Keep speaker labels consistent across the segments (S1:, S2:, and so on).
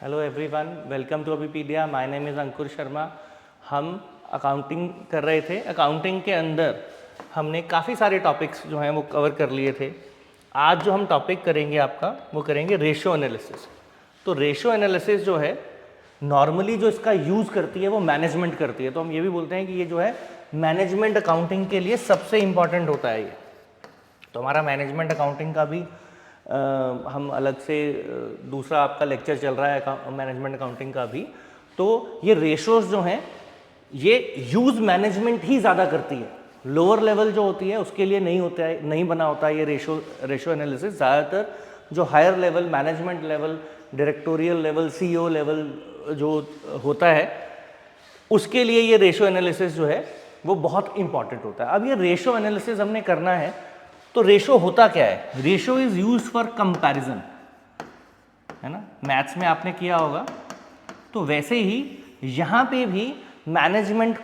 S1: Hello everyone, welcome to Abhipedia. My name is Ankur Sharma. हम accounting कर रहे थे। अकाउंटिंग के अंदर हमने काफ़ी सारे टॉपिक्स जो हैं वो कवर कर लिए थे। आज जो हम टॉपिक करेंगे आपका वो करेंगे रेशो एनालिसिस। तो रेशो एनालिसिस जो है नॉर्मली जो इसका यूज़ करती है वो मैनेजमेंट करती है। तो हम ये भी बोलते हैं कि ये जो है मैनेजमेंट अकाउंटिंग के लिए सबसे इम्पॉर्टेंट होता है ये। तो हमारा मैनेजमेंट अकाउंटिंग का भी हम अलग से दूसरा आपका लेक्चर चल रहा है मैनेजमेंट अकाउंटिंग का भी। तो ये रेशोज जो हैं ये यूज़ मैनेजमेंट ही ज़्यादा करती है। लोअर लेवल जो होती है उसके लिए नहीं होता है, नहीं बना होता है ये रेशो एनालिसिस। ज़्यादातर जो higher level, management level, directorial level, CEO level जो होता है उसके लिए ये रेशो एनालिसिस जो है वो बहुत इंपॉर्टेंट होता है। अब ये रेशो एनालिसिस हमने करना है तो रेशो होता क्या है? Ratio is used for comparison, है ना। मैथ्स में आपने किया होगा। तो वैसे ही यहाँ पे भी मैनेजमेंट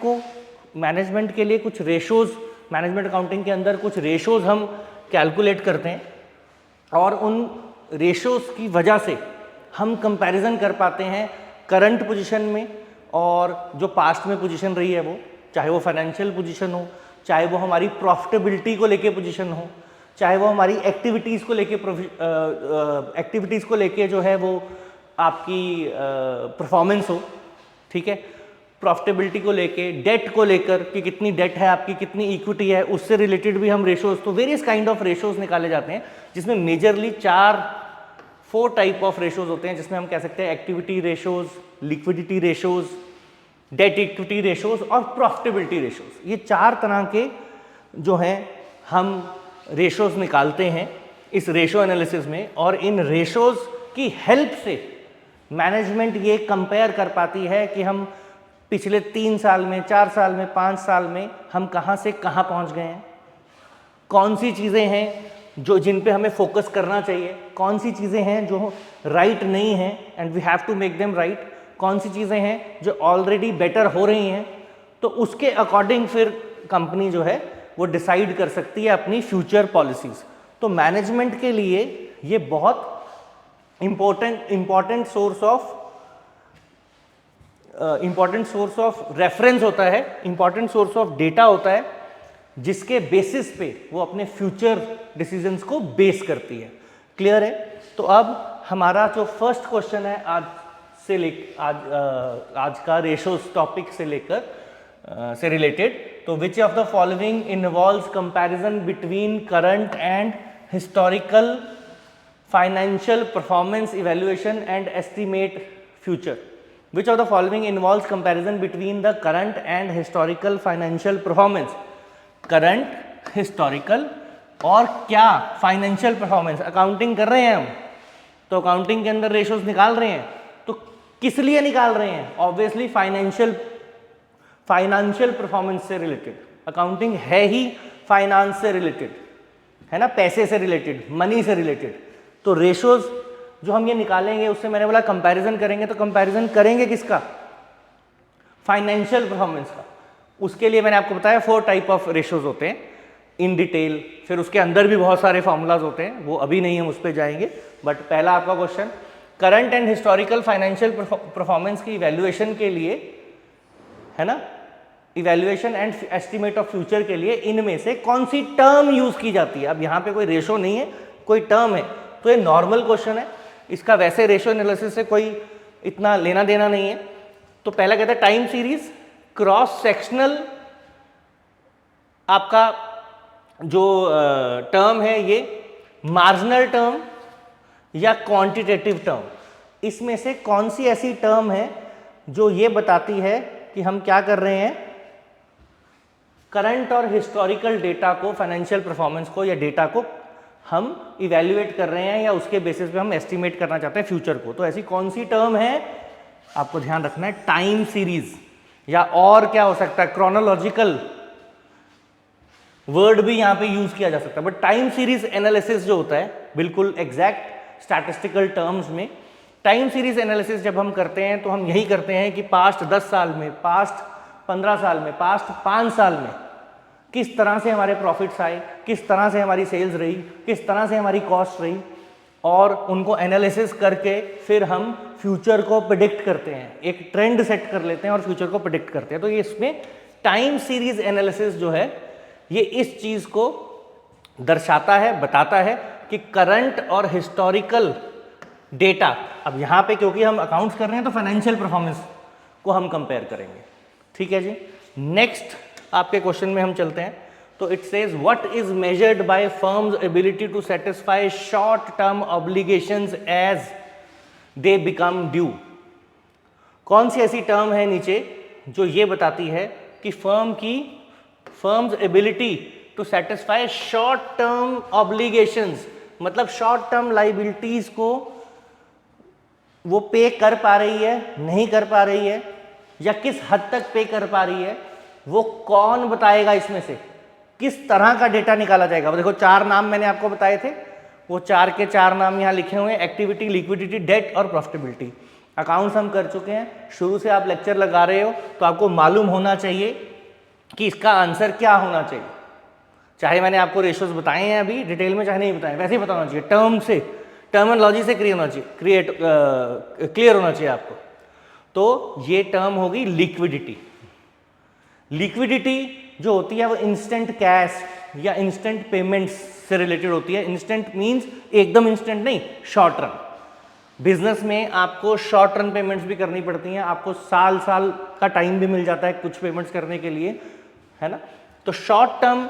S1: के लिए कुछ रेशोज, मैनेजमेंट अकाउंटिंग के अंदर कुछ रेशोज हम कैलकुलेट करते हैं और उन रेशोज की वजह से हम कंपैरिजन कर पाते हैं करंट पोजीशन में और जो पास्ट में पोजीशन रही है वो, चाहे वो फाइनेंशियल पोजीशन हो, चाहे वो हमारी प्रॉफिटेबिलिटी को लेके पोजीशन हो, चाहे वो हमारी एक्टिविटीज़ को लेके जो है वो आपकी परफॉर्मेंस हो, ठीक है। प्रॉफिटेबिलिटी को लेके, डेट को लेकर कि कितनी डेट है आपकी, कितनी इक्विटी है, उससे रिलेटेड भी हम रेशोज, तो वेरियस काइंड ऑफ रेशोज निकाले जाते हैं जिसमें मेजरली 4 टाइप ऑफ रेशोज होते हैं, जिसमें हम कह सकते हैं activity ratios, liquidity ratios, debt equity ratios और प्रॉफिटेबिलिटी रेशोज। ये 4 तरह के जो हैं हम रेशोज निकालते हैं इस रेशो एनालिसिस में। और इन रेशोज की हेल्प से मैनेजमेंट ये कंपेयर कर पाती है कि हम पिछले 3 साल में, 4 साल में, 5 साल में हम कहाँ से कहाँ पहुँच गए हैं, कौन सी चीज़ें हैं जो जिन पे हमें फोकस करना चाहिए, कौन सी चीज़ें हैं जो राइट नहीं हैं and we have to make them right, कौन सी चीज़ें हैं जो ऑलरेडी बेटर हो रही हैं। तो उसके अकॉर्डिंग फिर कंपनी जो है वो डिसाइड कर सकती है अपनी फ्यूचर पॉलिसीज़। तो मैनेजमेंट के लिए ये बहुत इम्पॉर्टेंट सोर्स ऑफ रेफरेंस होता है, इम्पॉर्टेंट सोर्स ऑफ डेटा होता है, जिसके बेसिस पे वो अपने फ्यूचर डिसीजंस को बेस करती है। क्लियर है? तो अब हमारा जो फर्स्ट क्वेश्चन है आज का रेशोज टॉपिक से लेकर से रिलेटेड, तो which of the following involves comparison between current and historical financial performance evaluation and estimate future. Which of the following involves comparison between the current and historical financial performance. Current, historical और क्या financial performance. Accounting कर रहे हैं हम, तो accounting के अंदर ratios निकाल रहे हैं, तो किस लिए निकाल रहे हैं? ऑब्वियसली फाइनेंशियल परफॉर्मेंस से रिलेटेड। अकाउंटिंग है ही फाइनेंस से रिलेटेड, है ना, पैसे से रिलेटेड, मनी से रिलेटेड। तो रेशोज जो हम ये निकालेंगे, उससे मैंने बोला कंपैरिजन करेंगे, तो कंपैरिजन करेंगे किसका? फाइनेंशियल परफॉर्मेंस का। उसके लिए मैंने आपको बताया 4 टाइप ऑफ रेशोज होते हैं इन डिटेल। फिर उसके अंदर भी बहुत सारे फॉर्मूलाज होते हैं, वो अभी नहीं हम उस पर जाएंगे। बट पहला आपका question, current and historical financial performance की इवैल्यूएशन के लिए, है ना, evaluation and estimate of future के लिए इनमें से कौन सी टर्म यूज की जाती है? अब यहाँ पे कोई रेशो नहीं है, कोई टर्म है, तो ये नॉर्मल क्वेश्चन है, इसका वैसे रेशो एनालिसिस से कोई इतना लेना देना नहीं है। तो पहला कहता है टाइम सीरीज, क्रॉस सेक्शनल आपका जो टर्म है ये, मार्जिनल टर्म या क्वांटिटेटिव टर्म। इसमें से कौन सी ऐसी टर्म है जो ये बताती है कि हम क्या कर रहे हैं? करंट और हिस्टोरिकल डेटा को, फाइनेंशियल परफॉर्मेंस को या डेटा को हम इवैल्यूएट कर रहे हैं या उसके बेसिस पे हम एस्टिमेट करना चाहते हैं फ्यूचर को। तो ऐसी कौन सी टर्म है? आपको ध्यान रखना है, टाइम सीरीज, या और क्या हो सकता है, क्रोनोलॉजिकल वर्ड भी यहां पे यूज किया जा सकता है। बट टाइम सीरीज एनालिसिस जो होता है बिल्कुल एग्जैक्ट स्टैटिस्टिकल टर्म्स में, टाइम सीरीज एनालिसिस जब हम करते हैं तो हम यही करते हैं कि पास्ट 10 साल में, पास्ट 15 साल में, पास्ट 5 साल में किस तरह से हमारे प्रॉफिट्स आए, किस तरह से हमारी सेल्स रही, किस तरह से हमारी कॉस्ट रही, और उनको एनालिसिस करके फिर हम फ्यूचर को प्रिडिक्ट करते हैं, एक ट्रेंड सेट कर लेते हैं और फ्यूचर को प्रिडिक्ट करते हैं। तो ये इसमें टाइम सीरीज एनालिसिस जो है ये इस चीज को दर्शाता है, बताता है कि करंट और हिस्टोरिकल डेटा, अब यहाँ पे क्योंकि हम अकाउंट्स कर रहे हैं तो फाइनेंशियल परफॉर्मेंस को हम कंपेयर करेंगे। ठीक है जी। नेक्स्ट आपके क्वेश्चन में हम चलते हैं। तो it says what is measured by firms ability to satisfy short term obligations as they become due. कौन सी ऐसी टर्म है नीचे जो ये बताती है कि firms ability to satisfy short term obligations, मतलब शॉर्ट टर्म लाइबिलिटीज को वो पे कर पा रही है, नहीं कर पा रही है, या किस हद तक पे कर पा रही है, वो कौन बताएगा? इसमें से किस तरह का डेटा निकाला जाएगा? वो देखो 4 नाम मैंने आपको बताए थे, वो 4 के 4 नाम यहाँ लिखे हुए हैं, एक्टिविटी, लिक्विडिटी, डेट और प्रॉफिटेबिलिटी। अकाउंट्स हम कर चुके हैं, शुरू से आप लेक्चर लगा रहे हो तो आपको मालूम होना चाहिए कि इसका आंसर क्या होना चाहिए। चाहे मैंने आपको रेशियोज बताए हैं अभी डिटेल में, चाहे नहीं बताए, वैसे ही बताना चाहिए, टर्म से, टर्मिनोलॉजी से क्लियर होना चाहिए आपको। तो ये टर्म होगी लिक्विडिटी। लिक्विडिटी जो होती है वो इंस्टेंट कैश या इंस्टेंट पेमेंट्स से रिलेटेड होती है। इंस्टेंट मींस एकदम इंस्टेंट नहीं, शॉर्ट रन। बिजनेस में आपको शॉर्ट रन पेमेंट्स भी करनी पड़ती हैं, आपको साल का टाइम भी मिल जाता है कुछ पेमेंट्स करने के लिए, है ना। तो शॉर्ट टर्म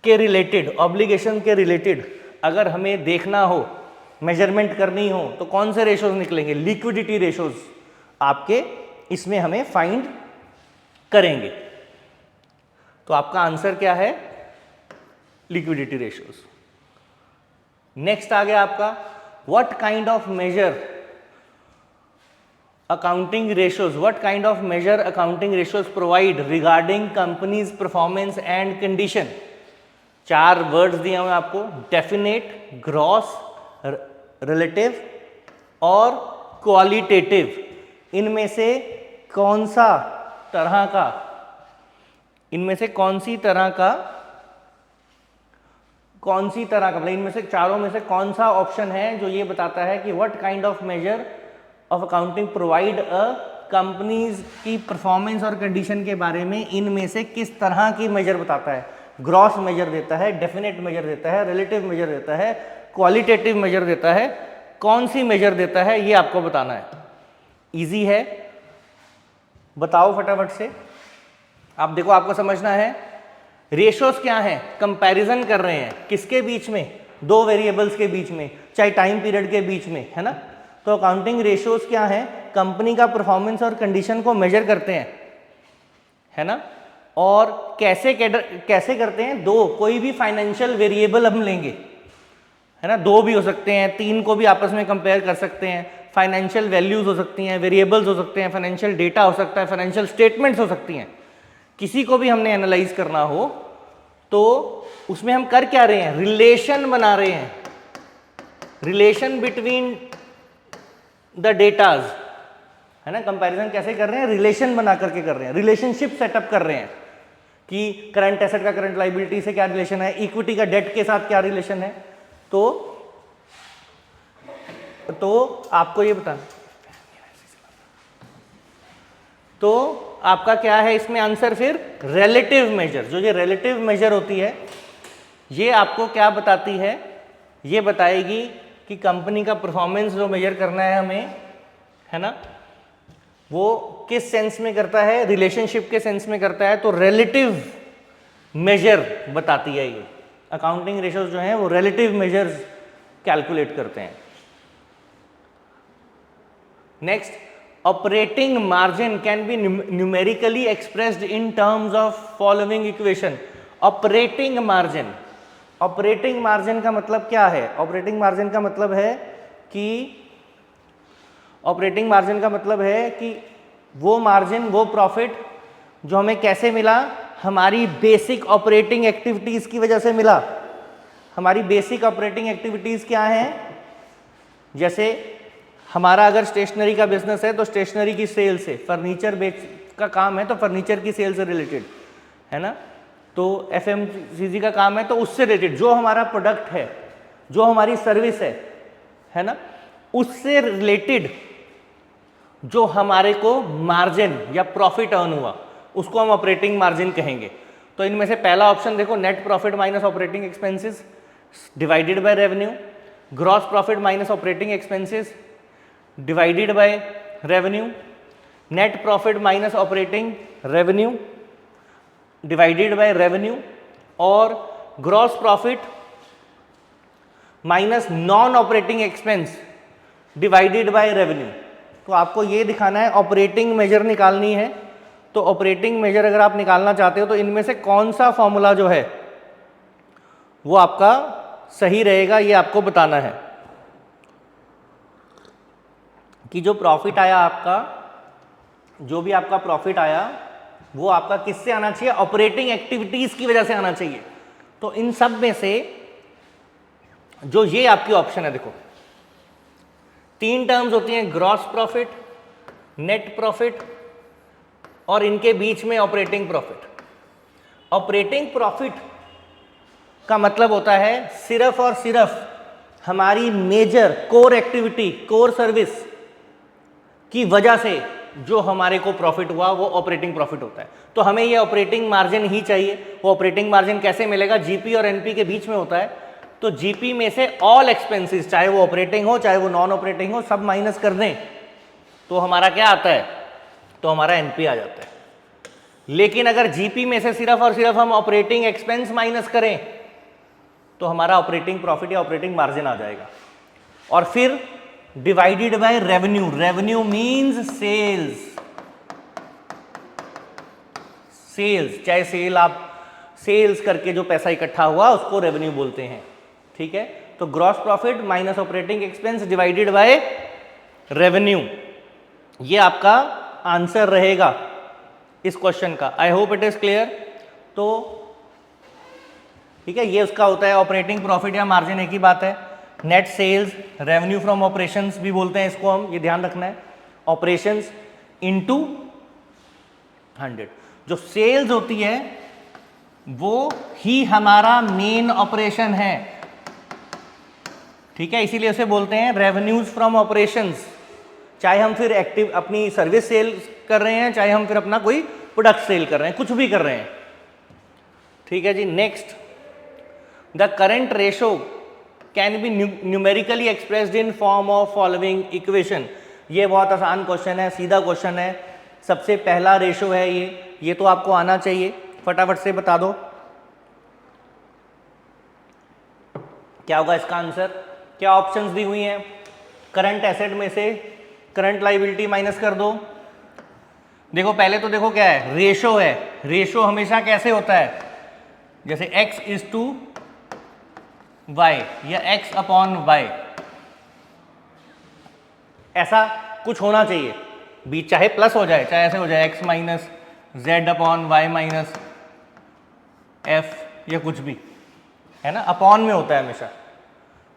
S1: के रिलेटेड, ऑब्लिगेशन के रिलेटेड अगर हमें देखना हो, मेजरमेंट करनी हो, तो कौन से रेशोज निकलेंगे? लिक्विडिटी रेशोज आपके इसमें हमें फाइंड करेंगे। तो आपका आंसर क्या है? Liquidity ratios. नेक्स्ट आ गया आपका what kind of measure accounting ratios, what kind of measure accounting ratios provide regarding companies performance and condition. 4 words दिए हुए आपको, डेफिनेट, ग्रॉस, रिलेटिव और क्वालिटेटिव। इनमें से कौन सी तरह का मतलब इनमें से चारों में से कौन सा ऑप्शन है जो ये बताता है कि what kind of measure of accounting provide a companies की परफॉर्मेंस और कंडीशन के बारे में इनमें से किस तरह की मेजर बताता है? ग्रॉस मेजर देता है, डेफिनेट मेजर देता है, रिलेटिव मेजर देता है, क्वालिटेटिव मेजर देता है, कौन सी मेजर देता है ये आपको बताना है। इजी है, बताओ फटाफट से। आप देखो, आपको समझना है रेशोज क्या है, कंपैरिजन कर रहे हैं किसके बीच में? 2 वेरिएबल्स के बीच में, चाहे टाइम पीरियड के बीच में, है ना। तो अकाउंटिंग रेशोज क्या है? कंपनी का परफॉर्मेंस और कंडीशन को मेजर करते हैं, है ना। और कैसे करते हैं? 2, कोई भी फाइनेंशियल वेरिएबल हम लेंगे, है ना, 2 भी हो सकते हैं, 3 को भी आपस में कंपेयर कर सकते हैं। फाइनेंशियल वैल्यूज हो सकती हैं, वेरिएबल्स हो सकते हैं, फाइनेंशियल डेटा हो सकता है, फाइनेंशियल स्टेटमेंट्स हो सकती हैं। किसी को भी हमने एनालाइज करना हो तो उसमें हम कर क्या रहे हैं? रिलेशन बना रहे हैं, रिलेशन बिटवीन द डेटाज, है ना। कंपैरिजन कैसे कर रहे हैं? रिलेशन बना करके कर रहे हैं, रिलेशनशिप सेटअप कर रहे हैं कि करंट एसेट का करंट लायबिलिटी से क्या रिलेशन है, इक्विटी का डेट के साथ क्या रिलेशन है। तो आपको ये बताना, तो आपका क्या है इसमें आंसर? फिर रिलेटिव मेजर। जो ये रिलेटिव मेजर होती है ये आपको क्या बताती है? ये बताएगी कि कंपनी का परफॉर्मेंस जो मेजर करना है हमें, है ना, वो किस सेंस में करता है? रिलेशनशिप के सेंस में करता है। तो रिलेटिव मेजर बताती है ये। अकाउंटिंग रेशोज जो हैं वो रिलेटिव मेजर्स कैलकुलेट करते हैं। Next, operating margin can be numerically expressed in terms of following equation. Operating margin, operating margin का मतलब क्या है? ऑपरेटिंग मार्जिन का मतलब है कि वो मार्जिन, वो प्रॉफिट जो हमें कैसे मिला? हमारी बेसिक ऑपरेटिंग एक्टिविटीज की वजह से मिला। हमारी बेसिक ऑपरेटिंग एक्टिविटीज क्या हैं? जैसे हमारा अगर स्टेशनरी का बिजनेस है तो स्टेशनरी की सेल से, फर्नीचर का काम है तो फर्नीचर की सेल से रिलेटेड, है ना। तो FMCG का काम है तो उससे रिलेटेड जो हमारा प्रोडक्ट है, जो हमारी सर्विस है ना, उससे रिलेटेड जो हमारे को मार्जिन या प्रॉफिट अर्न हुआ उसको हम ऑपरेटिंग मार्जिन कहेंगे। तो इनमें से पहला ऑप्शन देखो, net profit minus operating expenses divided by revenue, gross profit minus operating expenses divided by revenue, net profit minus operating revenue divided by revenue, और gross profit minus non operating expense divided by revenue. तो आपको ये दिखाना है, operating major निकालनी है। तो operating major अगर आप निकालना चाहते हो तो इनमें से कौन सा फॉर्मूला जो है वो आपका सही रहेगा, ये आपको बताना है कि जो प्रॉफिट आया आपका, जो भी आपका प्रॉफिट आया वो आपका किससे आना चाहिए, ऑपरेटिंग एक्टिविटीज की वजह से आना चाहिए। तो इन सब में से जो ये आपकी ऑप्शन है, देखो 3 टर्म्स होती हैं, ग्रॉस प्रॉफिट, नेट प्रॉफिट और इनके बीच में ऑपरेटिंग प्रॉफिट। ऑपरेटिंग प्रॉफिट का मतलब होता है सिर्फ और सिर्फ हमारी major core activity, core service की वजह से जो हमारे को प्रॉफिट हुआ वो ऑपरेटिंग प्रॉफिट होता है। तो हमें ये ऑपरेटिंग मार्जिन ही चाहिए। वो ऑपरेटिंग मार्जिन कैसे मिलेगा, जीपी और एनपी के बीच में होता है। तो जीपी में से ऑल एक्सपेंसेस, चाहे वो ऑपरेटिंग हो चाहे वो नॉन ऑपरेटिंग हो, सब माइनस कर दें तो हमारा क्या आता है, तो हमारा एनपी आ जाता है। लेकिन अगर जीपी में से सिर्फ और सिर्फ हम ऑपरेटिंग एक्सपेंस माइनस करें तो हमारा ऑपरेटिंग प्रॉफिट या ऑपरेटिंग मार्जिन आ जाएगा। और फिर divided by revenue, revenue means sales, sales, चाहे सेल आप सेल्स करके जो पैसा इकट्ठा हुआ उसको रेवेन्यू बोलते हैं, ठीक है। तो gross profit minus operating expense divided by revenue, ये आपका आंसर रहेगा इस क्वेश्चन का। I hope it is clear. तो ठीक है, ये उसका होता है ऑपरेटिंग प्रॉफिट या मार्जिन, एक ही बात है। Net sales, revenue from operations भी बोलते हैं इसको हम, ये ध्यान रखना है। ऑपरेशंस इनटू 100, जो सेल्स होती है वो ही हमारा मेन ऑपरेशन है, ठीक है। इसीलिए उसे बोलते हैं रेवेन्यूज फ्रॉम ऑपरेशंस। चाहे हम फिर एक्टिव अपनी सर्विस सेल कर रहे हैं, चाहे हम फिर अपना कोई प्रोडक्ट सेल कर रहे हैं, कुछ भी कर रहे हैं, ठीक है जी। Next, the current ratio can be numerically expressed in form of following equation. ये बहुत आसान क्वेश्चन है, सीधा क्वेश्चन है। सबसे पहला रेशो है ये तो आपको आना चाहिए, फटाफट से बता दो क्या होगा इसका आंसर। क्या ऑप्शंस दी हुई हैं, करंट एसेट में से करंट लाइबिलिटी माइनस कर दो। देखो पहले तो देखो क्या है, रेशो है। रेशो हमेशा कैसे होता है, जैसे x इज टू y या x अपॉन y, ऐसा कुछ होना चाहिए। बीच चाहे प्लस हो जाए चाहे ऐसे हो जाए, x minus z upon y minus f या कुछ भी, है ना, अपॉन में होता है हमेशा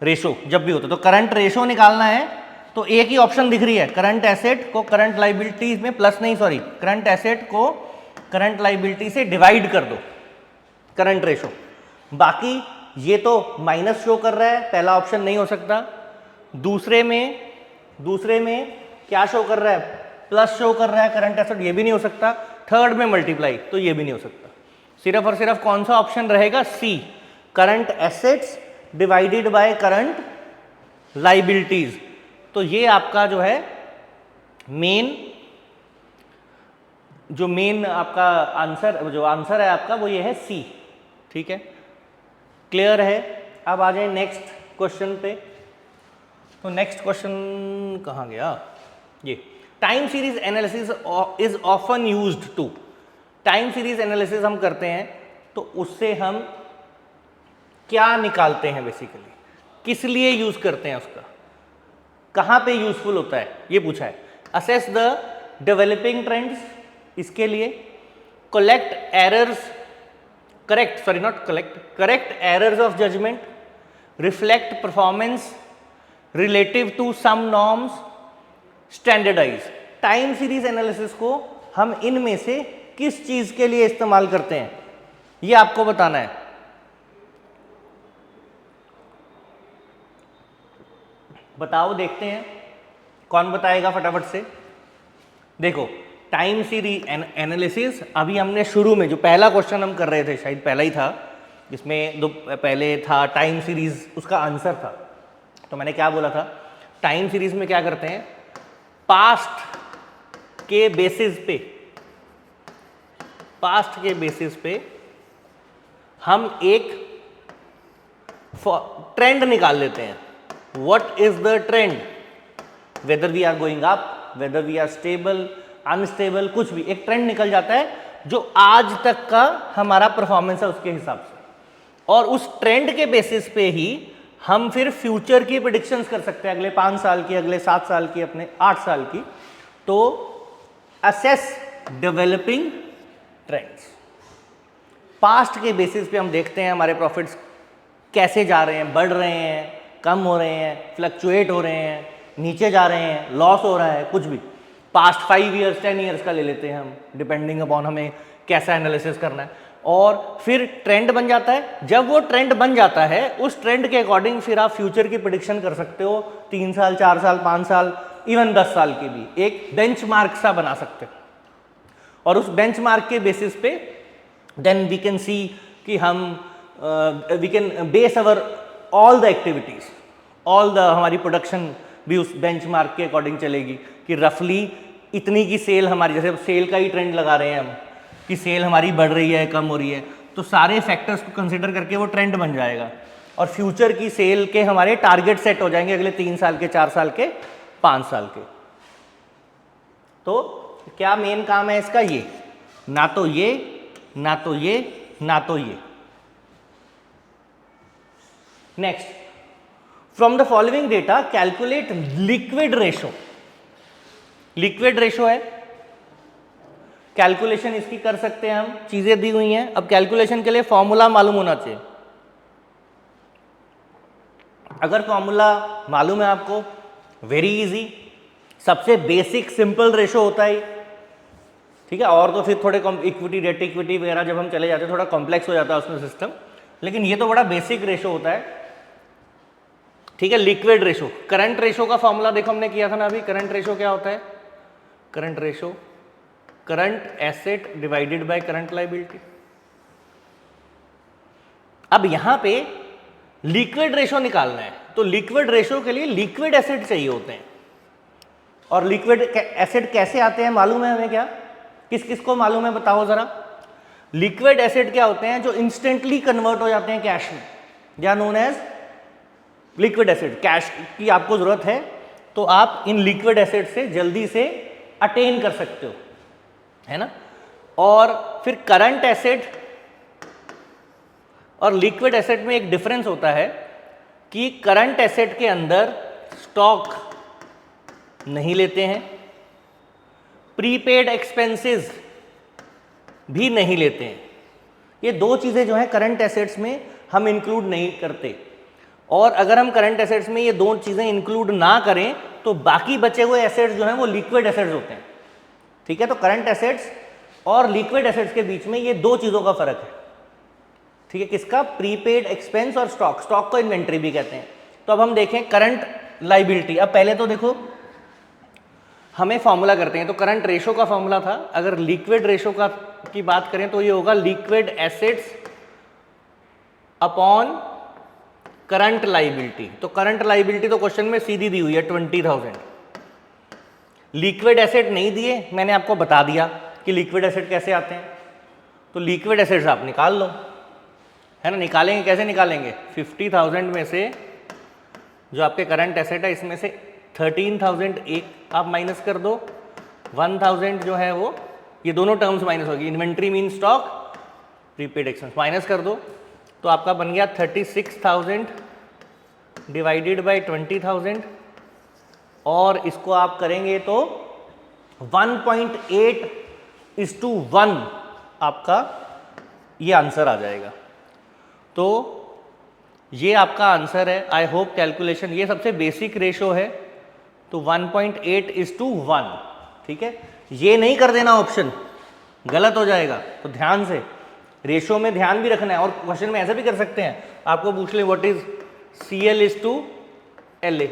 S1: रेशो जब भी होता है। तो करंट रेशो निकालना है तो एक ही ऑप्शन दिख रही है, करंट एसेट को करंट लाइबिलिटीज में प्लस नहीं, सॉरी, करंट एसेट को करंट लाइबिलिटी से डिवाइड कर दो, करंट रेशो। बाकी ये तो माइनस शो कर रहा है, पहला ऑप्शन नहीं हो सकता। दूसरे में क्या शो कर रहा है, प्लस शो कर रहा है करंट एसेट, ये भी नहीं हो सकता। थर्ड में मल्टीप्लाई, तो ये भी नहीं हो सकता। सिर्फ और सिर्फ कौन सा ऑप्शन रहेगा, C, current assets divided by current liabilities. तो ये आपका जो है मेन आपका आंसर, जो आंसर है आपका वो ये है सी, ठीक है, क्लियर है। अब आ जाए नेक्स्ट क्वेश्चन पे। तो नेक्स्ट क्वेश्चन कहाँ गया, ये time series analysis is often used to. Time series analysis हम करते हैं तो उससे हम क्या निकालते हैं, बेसिकली किस लिए यूज करते हैं, उसका कहाँ पे यूजफुल होता है, ये पूछा है। असेस द डेवलपिंग ट्रेंड्स, इसके लिए collect errors, correct errors of judgement, reflect performance relative to some norms, standardise. Time series analysis को हम इनमें से किस चीज के लिए इस्तेमाल करते हैं, ये आपको बताना है। बताओ, देखते हैं कौन बताएगा फटाफट से। देखो, टाइम सीरीज एनालिसिस, अभी हमने शुरू में जो पहला क्वेश्चन हम कर रहे थे, शायद पहला ही था, जिसमें दो पहले था टाइम सीरीज, उसका आंसर था। तो मैंने क्या बोला था, टाइम सीरीज में क्या करते हैं, पास्ट के बेसिस पे हम एक ट्रेंड निकाल लेते हैं। What is the trend, whether we are going up, whether we are stable, unstable, कुछ भी एक ट्रेंड निकल जाता है जो आज तक का हमारा परफॉर्मेंस है उसके हिसाब से, और उस ट्रेंड के बेसिस पे ही हम फिर फ्यूचर की प्रेडिक्शंस कर सकते हैं, अगले 5 साल की, अगले 7 साल की, अपने 8 साल की। तो असेस डेवलपिंग ट्रेंड्स, पास्ट के बेसिस पे हम देखते हैं हमारे प्रॉफिट्स कैसे जा रहे हैं, बढ़ रहे हैं, कम हो रहे हैं, फ्लक्चुएट हो रहे हैं, नीचे जा रहे हैं, लॉस हो रहा है, कुछ भी। पास्ट 5 ईयर्स 10 ईयर्स का ले लेते हैं हम, डिपेंडिंग अपॉन हमें कैसा एनालिसिस करना है, और फिर ट्रेंड बन जाता है। जब वो ट्रेंड बन जाता है, उस ट्रेंड के अकॉर्डिंग फिर आप फ्यूचर की प्रेडिक्शन कर सकते हो, 3 साल, 4 साल, 5 साल, इवन 10 साल की भी एक बेंचमार्क सा बना सकते हो। और उस बेंचमार्क के बेसिस पे देन वी कैन सी कि हम we can base our all the activities, हमारी प्रोडक्शन भी उस बेंचमार्क के अकॉर्डिंग चलेगी कि रफली इतनी की सेल हमारी, जैसे सेल का ही ट्रेंड लगा रहे हैं हम कि सेल हमारी बढ़ रही है, कम हो रही है, तो सारे फैक्टर्स को कंसिडर करके वो ट्रेंड बन जाएगा, और फ्यूचर की सेल के हमारे टारगेट सेट हो जाएंगे अगले 3 साल के, 4 साल के, 5 साल के। तो क्या मेन काम है इसका, ये ना तो ये, ना तो ये, ना तो ये। Next, from the following data calculate liquid ratio. Liquid ratio है, कैलकुलेशन इसकी कर सकते हैं हम, चीजें दी हुई हैं। अब कैलकुलेशन के लिए फॉर्मूला मालूम होना चाहिए। अगर फॉर्मूला मालूम है आपको, वेरी इजी, सबसे बेसिक सिंपल रेशो होता है, ठीक है। और तो फिर थोड़े इक्विटी, डेट इक्विटी वगैरह जब हम चले जाते हैं, थोड़ा कॉम्प्लेक्स हो जाता है उसमें सिस्टम, लेकिन ये तो बड़ा बेसिक रेशो होता है, ठीक है। लिक्विड रेशो, करंट रेशो का फॉर्मूला देखो हमने किया था ना अभी। करंट रेशो क्या होता है, current ratio current asset divided by current liability. अब यहां पे लिक्विड रेशो निकालना है, तो लिक्विड रेशो के लिए लिक्विड एसेट चाहिए होते हैं। और लिक्विड एसेट कैसे आते हैं मालूम है हमें क्या, किस किस को मालूम है बताओ जरा। लिक्विड एसेट क्या होते हैं, जो इंस्टेंटली कन्वर्ट हो जाते हैं कैश में, या known as liquid asset. Cash की आपको जरूरत है तो आप इन लिक्विड एसेट से जल्दी से अटेन कर सकते हो, है ना। और फिर करंट एसेट और लिक्विड एसेट में एक डिफरेंस होता है कि करंट एसेट के अंदर स्टॉक नहीं लेते हैं, प्रीपेड एक्सपेंसेस भी नहीं लेते हैं। ये दो चीजें जो है करंट एसेट्स में हम इंक्लूड नहीं करते। और अगर हम करंट एसेट्स में ये दो चीजें इंक्लूड ना करें तो बाकी बचे हुए एसेट्स जो हैं वो लिक्विड एसेट्स होते हैं, ठीक है। तो करंट एसेट्स और लिक्विड एसेट्स के बीच में ये दो चीजों का फर्क है, ठीक है। किसका, प्रीपेड एक्सपेंस और स्टॉक। स्टॉक को इन्वेंट्री भी कहते हैं। तो अब हम देखें करंट लायबिलिटी। अब पहले तो देखो हमें फॉर्मूला करते हैं, तो करंट रेशो का फॉर्मूला था। अगर लिक्विड रेशो का की बात करें तो ये होगा liquid assets upon current liability. तो करंट लायबिलिटी तो क्वेश्चन में सीधी दी हुई है 20,000। लिक्विड एसेट नहीं दिए, मैंने आपको बता दिया कि लिक्विड एसेट कैसे आते हैं। तो लिक्विड एसेट्स आप निकाल लो, है ना। निकालेंगे कैसे निकालेंगे, 50,000 में से जो आपके करंट एसेट है इसमें से 13,000 एक आप माइनस कर दो, 1,000 जो है वो, ये दोनों टर्म्स माइनस होगी, inventory mean stock, prepaid expense minus कर दो, तो आपका बन गया 36,000 डिवाइडेड बाय 20,000। और इसको आप करेंगे तो 1.8:1 आपका ये आंसर आ जाएगा। तो ये आपका आंसर है। आई होप कैलकुलेशन, ये सबसे बेसिक रेशो है, तो 1.8:1, ठीक है। ये नहीं कर देना ऑप्शन, गलत हो जाएगा। तो ध्यान से रेशो में ध्यान भी रखना है। और क्वेश्चन में ऐसा भी कर सकते हैं, आपको पूछ ले व्हाट इज CL/LA,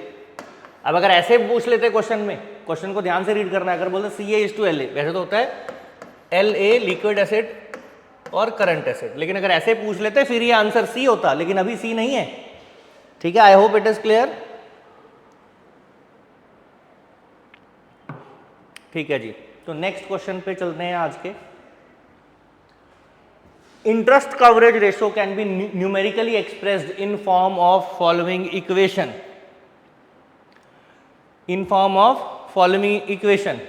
S1: अब अगर ऐसे पूछ लेते क्वेश्चन में, क्वेश्चन को ध्यान से रीड करना है, अगर बोलते CA/LA, वैसे तो होता है LA लिक्विड एसिड और करंट एसिड, लेकिन अगर ऐसे पूछ लेते फिर ये आंसर C होता, लेकिन अभी C नहीं है। ठीक है, I hope it is clear. ठीक है जी, तो नेक्स्ट क्वेश्चन पे चलते हैं आज के। Interest coverage ratio can be numerically expressed in form of following equation, in form of following equation.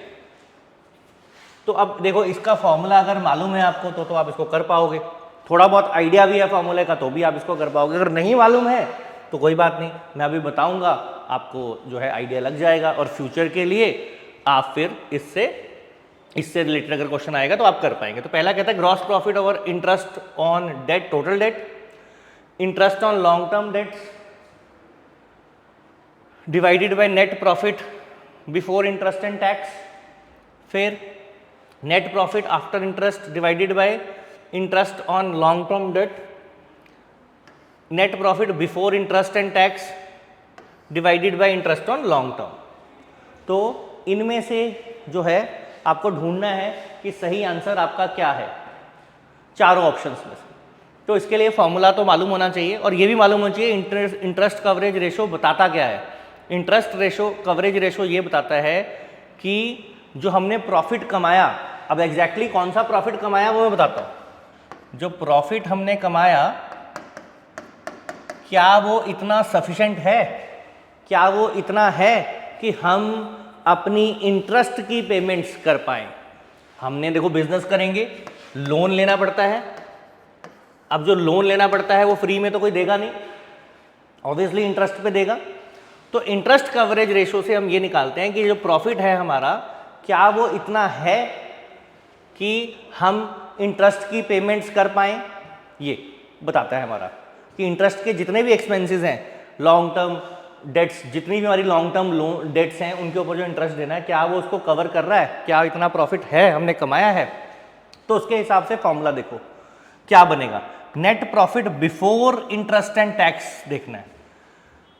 S1: तो अब देखो, इसका फॉर्मूला अगर मालूम है आपको तो आप इसको कर पाओगे, थोड़ा बहुत आइडिया भी है फॉर्मूले का तो भी आप इसको कर पाओगे। अगर नहीं मालूम है तो कोई बात नहीं, मैं अभी बताऊंगा, आपको जो है आइडिया लग जाएगा, और फ्यूचर के लिए आप फिर इससे रिलेटेड अगर क्वेश्चन आएगा तो आप कर पाएंगे। तो पहला कहता है gross profit over interest on debt, total debt, interest on long term debts divided by net profit before interest and tax, फिर net profit after interest divided by interest on long term debt, net profit before interest and tax divided by interest on long term. तो इनमें से जो है आपको ढूंढना है कि सही आंसर आपका क्या है चारों ऑप्शंस में से। तो इसके लिए फॉर्मूला तो मालूम होना चाहिए, और ये भी मालूम होना चाहिए इंटरेस्ट कवरेज रेशो बताता क्या है। इंटरेस्ट रेशो कवरेज रेशो ये बताता है कि जो हमने प्रॉफिट कमाया, अब एग्जैक्टली कौन सा प्रॉफिट कमाया वो मैं बताता हूँ। जो प्रॉफिट हमने कमाया क्या वो इतना सफिशेंट है, क्या वो इतना है कि हम अपनी इंटरेस्ट की पेमेंट्स कर पाएँ। हमने देखो बिजनेस करेंगे, लोन लेना पड़ता है। अब जो लोन लेना पड़ता है वो फ्री में तो कोई देगा नहीं, ऑब्वियसली इंटरेस्ट पे देगा। तो इंटरेस्ट कवरेज रेशो से हम ये निकालते हैं कि जो प्रॉफिट है हमारा क्या वो इतना है कि हम इंटरेस्ट की पेमेंट्स कर पाएँ। ये बताता है हमारा कि इंटरेस्ट के जितने भी एक्सपेंसेस हैं, लॉन्ग टर्म डेट्स, जितनी भी हमारी लॉन्ग टर्म लोन डेट्स हैं उनके ऊपर जो इंटरेस्ट देना है क्या वो उसको कवर कर रहा है, क्या इतना प्रॉफिट है हमने कमाया है। तो उसके हिसाब से फॉर्मूला देखो क्या बनेगा। Net profit before interest and tax देखना है।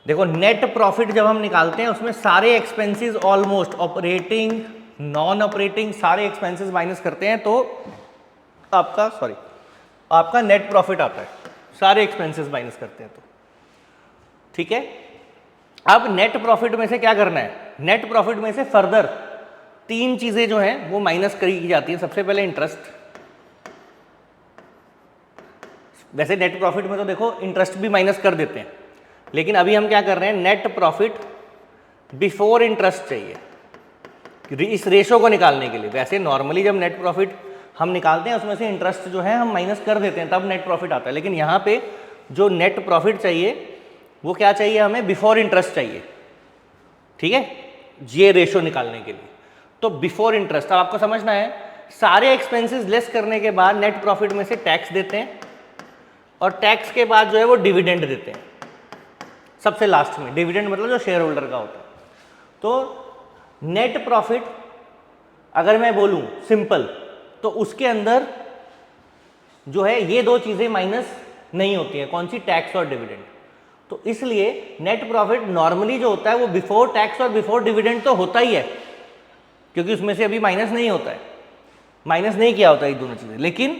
S1: देखो नेट प्रॉफिट जब हम निकालते हैं उसमें सारे expenses almost operating non operating सारे एक्सपेंसेस माइनस करते हैं तो आपका नेट प्रॉफिट आता है, सारे एक्सपेंसेस माइनस करते हैं तो। ठीक है, अब नेट प्रॉफिट में से क्या करना है, नेट प्रॉफिट में से फर्दर तीन चीजें जो हैं वो माइनस की जाती हैं। सबसे पहले इंटरेस्ट, वैसे नेट प्रॉफिट में तो देखो इंटरेस्ट भी माइनस कर देते हैं, लेकिन अभी हम क्या कर रहे हैं, नेट प्रॉफिट बिफोर इंटरेस्ट चाहिए इस रेशो को निकालने के लिए। वैसे नॉर्मली जब नेट प्रॉफिट हम निकालते हैं उसमें से इंटरेस्ट जो है हम माइनस कर देते हैं तब नेट प्रॉफिट आता है, लेकिन यहाँ पे जो नेट प्रॉफिट चाहिए वो क्या चाहिए, हमें बिफोर इंटरेस्ट चाहिए। ठीक है, ये रेशो निकालने के लिए। तो बिफोर इंटरेस्ट, अब आपको समझना है सारे एक्सपेंसेस लेस करने के बाद नेट प्रॉफिट में से टैक्स देते हैं, और टैक्स के बाद जो है वो डिविडेंड देते हैं सबसे लास्ट में। डिविडेंड मतलब जो शेयर होल्डर का होता है। तो नेट प्रॉफिट अगर मैं बोलूं सिंपल, तो उसके अंदर जो है ये दो चीजें माइनस नहीं होती है, कौन सी, टैक्स और डिविडेंड। तो इसलिए नेट प्रॉफिट नॉर्मली जो होता है वो बिफोर टैक्स और बिफोर डिविडेंड तो होता ही है, क्योंकि उसमें से अभी माइनस नहीं होता है, माइनस नहीं किया होता है ये दोनों चीजें। लेकिन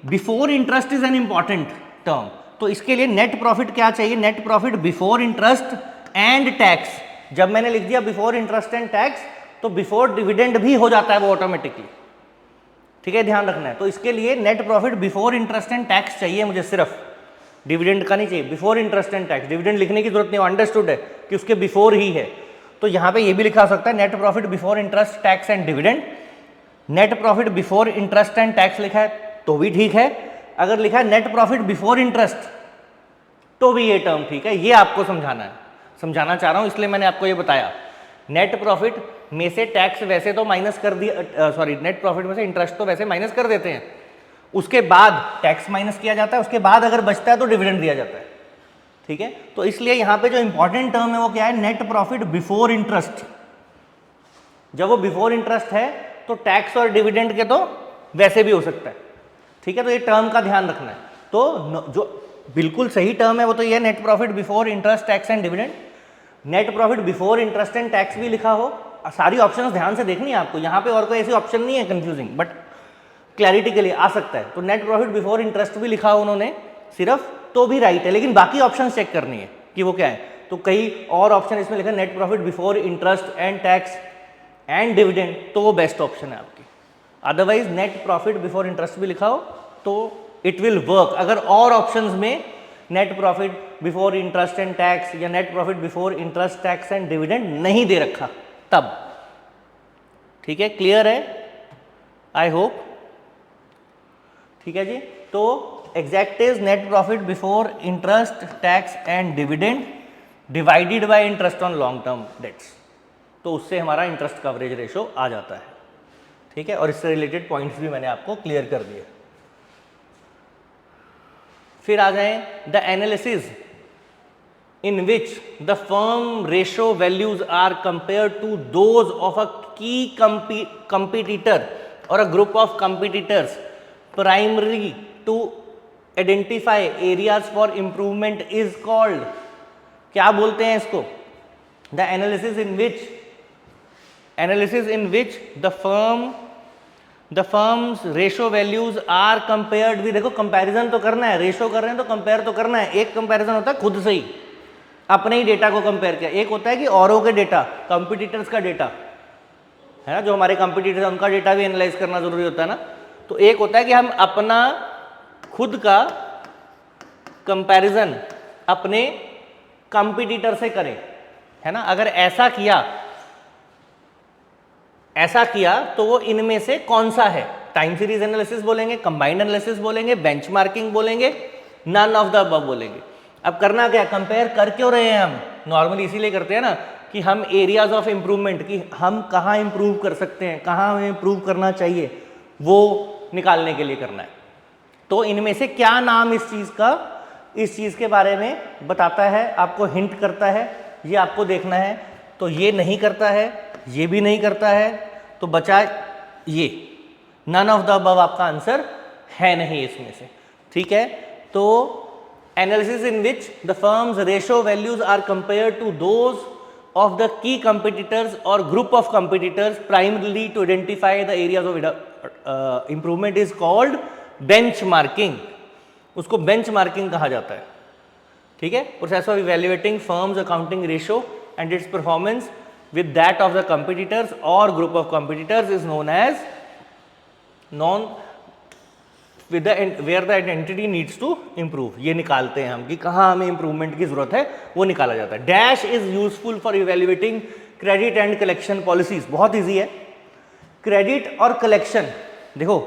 S1: before interest is an important term, तो इसके लिए नेट प्रॉफिट क्या चाहिए, net profit before interest and tax. जब मैंने लिख दिया बिफोर इंटरेस्ट एंड टैक्स तो बिफोर डिविडेंड भी हो जाता है वो ऑटोमेटिकली। ठीक है, ध्यान रखना है। तो इसके लिए net profit before interest and tax चाहिए मुझे, सिर्फ डिविडेंड का नहीं चाहिए। Before interest and tax, dividend लिखने की जरूरत नहीं, अंडरस्टूड है कि उसके बिफोर ही है। तो यहाँ पे ये भी लिखा सकता है net profit before interest tax and dividend. Net profit before interest and tax लिखा है तो भी ठीक है, अगर लिखा है नेट प्रॉफिट बिफोर इंटरेस्ट तो भी ये टर्म ठीक है। ये आपको समझाना चाह रहा हूं, इसलिए मैंने आपको ये बताया। नेट प्रॉफिट में से टैक्स वैसे तो माइनस कर दिया, सॉरी नेट प्रॉफिट में से इंटरेस्ट तो वैसे माइनस कर देते हैं, उसके बाद टैक्स माइनस किया जाता है, उसके बाद अगर बचता है तो डिविडेंड दिया जाता है। ठीक है, तो इसलिए यहाँ पे जो इंपॉर्टेंट टर्म है वो क्या है, नेट प्रॉफिट बिफोर इंटरेस्ट। जब वो बिफोर इंटरेस्ट है तो टैक्स और डिविडेंड के तो वैसे भी हो सकता है। ठीक है, तो ये टर्म का ध्यान रखना है। तो जो बिल्कुल सही टर्म है वो तो ये net profit before interest tax and dividend. Net profit before interest and tax भी लिखा हो, सारी ऑप्शंस ध्यान से देखनी है आपको, यहाँ पे और कोई ऐसी ऑप्शन नहीं है कंफ्यूजिंग, बट क्लैरिटी के लिए आ सकता है। तो नेट प्रॉफिट बिफोर इंटरेस्ट भी लिखा हो उन्होंने सिर्फ, तो भी राइट है, लेकिन बाकी ऑप्शन चेक करनी है कि वो क्या है। तो कई और ऑप्शन इसमें लिखा net profit before interest and tax and dividend, तो वो बेस्ट ऑप्शन है आपकी। Otherwise net profit before interest भी लिखा हो तो इट विल वर्क। अगर और ऑप्शंस में net profit before interest and tax या net profit before interest tax and dividend नहीं दे रखा तब, ठीक है, क्लियर है, आई होप, ठीक है जी। तो exact is net profit before interest tax and dividend divided by interest on long term dates, तो उससे हमारा इंटरेस्ट कवरेज रेशो आ जाता है, ठीक है। और इससे रिलेटेड पॉइंट्स भी मैंने आपको क्लियर कर दिए। फिर आ जाएं the analysis in which the firm ratio values are compared to those of a key competitor और a group of competitors primary to identify areas for improvement is called, क्या बोलते हैं इसको? The analysis in which the firm's ratio values are compared भी, देखो comparison तो करना है, रेशो कर रहे हैं तो कंपेयर तो करना है। एक कंपैरिजन होता है खुद से ही, अपने ही डेटा को कंपेयर किया, एक होता है कि औरों के डेटा, कंपटीटर्स का डेटा है ना, जो हमारे कंपटीटर उनका डेटा भी एनालाइज करना जरूरी होता है ना। तो एक होता है कि हम अपना खुद का कंपैरिजन अपने कंपटीटर से करें, है ना। अगर ऐसा किया तो वो इनमें से कौन सा है? टाइम सीरीज एनालिसिस बोलेंगे, कंबाइंड एनालिसिस बोलेंगे, बेंचमार्किंग बोलेंगे, नन ऑफ द अबव बोलेंगे। अब करना क्या, कंपेयर कर क्यों रहे हैं हम? नॉर्मली इसीलिए करते हैं ना कि हम एरियाज ऑफ इंप्रूवमेंट, कि हम कहाँ इंप्रूव कर सकते हैं, कहाँ हमें इंप्रूव करना चाहिए, वो निकालने के लिए करना है। तो इनमें से क्या नाम इस चीज़ के बारे में बताता है, आपको हिंट करता है, ये आपको देखना है। तो ये नहीं करता है, ये भी नहीं करता है, तो बचा ये, नन ऑफ द अबव आपका आंसर है नहीं इसमें से, ठीक है। तो analysis in which the firm's ratio values are compared to those of the key competitors और group of competitors primarily to identify the areas of improvement is called benchmarking. उसको बेंचमार्किंग कहा जाता है, ठीक है। Process of evaluating firm's accounting ratio and its performance with that of the competitors or group of competitors is known with the where the entity needs to improve। ये निकालते हैं हम कि कहाँ हमें इंप्रूवमेंट की जरूरत है, वो निकाला जाता है। Dash is useful for evaluating credit and collection policies, बहुत इजी है। क्रेडिट और कलेक्शन, देखो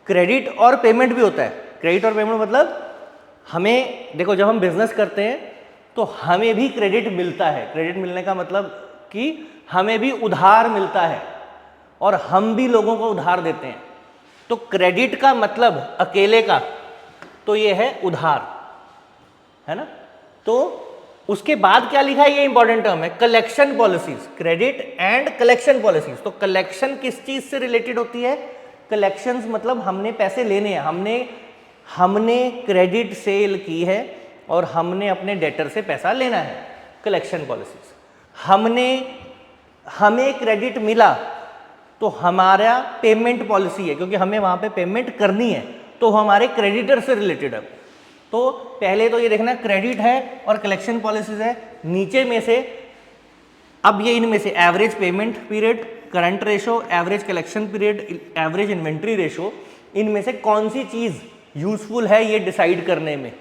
S1: क्रेडिट और पेमेंट भी होता है। क्रेडिट और पेमेंट मतलब हमें, देखो जब हम बिजनेस करते हैं तो हमें भी क्रेडिट मिलता है। क्रेडिट मिलने का मतलब कि हमें भी उधार मिलता है और हम भी लोगों को उधार देते हैं। तो क्रेडिट का मतलब अकेले का तो ये है उधार, है ना। तो उसके बाद क्या लिखा है, ये इंपॉर्टेंट टर्म है, collection policies, credit and collection policies. तो कलेक्शन किस चीज से रिलेटेड होती है? कलेक्शंस मतलब हमने पैसे लेने हैं, हमने क्रेडिट सेल की है और हमने अपने डेटर से पैसा लेना है, कलेक्शन पॉलिसीज। हमें क्रेडिट मिला तो हमारा पेमेंट पॉलिसी है, क्योंकि हमें वहां पे पेमेंट करनी है, तो हमारे क्रेडिटर से रिलेटेड है। तो पहले तो ये देखना क्रेडिट है और कलेक्शन पॉलिसीज है। नीचे में से अब ये इनमें से average payment period, current ratio, average collection period, average inventory ratio, इनमें से कौन सी चीज यूजफुल है ये डिसाइड करने में,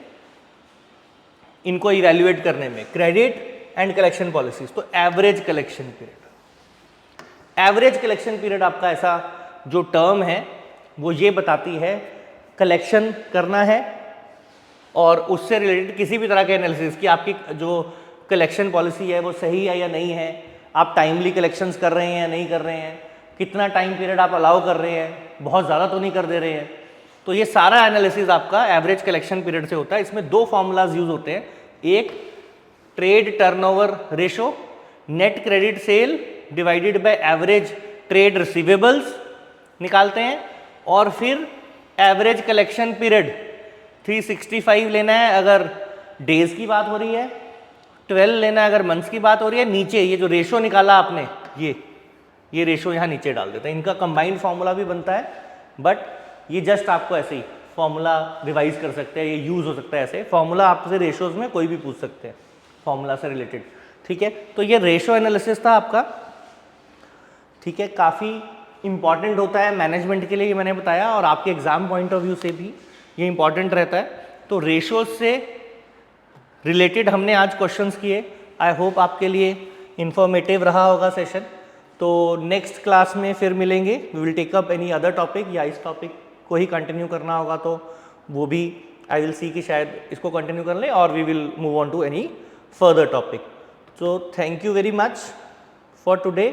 S1: इनको इवैल्यूएट करने में, क्रेडिट एंड कलेक्शन पॉलिसीज। तो एवरेज कलेक्शन पीरियड आपका ऐसा जो टर्म है वो ये बताती है कलेक्शन करना है और उससे रिलेटेड किसी भी तरह के एनालिसिस कि आपकी जो कलेक्शन पॉलिसी है वो सही है या नहीं है, आप टाइमली कलेक्शंस कर रहे हैं या नहीं कर रहे हैं, कितना टाइम पीरियड आप अलाउ कर रहे हैं, बहुत ज़्यादा तो नहीं कर दे रहे हैं। तो ये सारा एनालिसिस आपका एवरेज कलेक्शन पीरियड से होता है। इसमें दो फॉर्मूलाज यूज होते हैं, एक trade turnover ratio, net credit sale divided by average trade receivables निकालते हैं, और फिर एवरेज कलेक्शन पीरियड 365 लेना है अगर डेज की बात हो रही है, 12 लेना है अगर मंथ्स की बात हो रही है। नीचे ये जो रेशो निकाला आपने, ये रेशो यहाँ नीचे डाल देते हैं। इनका कंबाइंड फॉर्मूला भी बनता है, बट ये जस्ट आपको ऐसे ही फॉर्मूला रिवाइज कर सकते हैं, ये यूज़ हो सकता है ऐसे। फॉर्मूला आपसे रेशोज में कोई भी पूछ सकते हैं फॉर्मूला से रिलेटेड, ठीक है। तो ये रेशो एनालिसिस था आपका, ठीक है। काफ़ी इंपॉर्टेंट होता है मैनेजमेंट के लिए, ये मैंने बताया, और आपके एग्जाम पॉइंट ऑफ व्यू से भी ये इंपॉर्टेंट रहता है। तो रेशोज से रिलेटेड हमने आज क्वेश्चंस किए। आई होप आपके लिए इंफॉर्मेटिव रहा होगा सेशन। तो नेक्स्ट क्लास में फिर मिलेंगे, we will take up any other topic, या इस टॉपिक को ही कंटिन्यू करना होगा तो वो भी आई विल सी कि शायद इसको कंटिन्यू कर लें, और we will move on to any further topic. So thank you very much for today.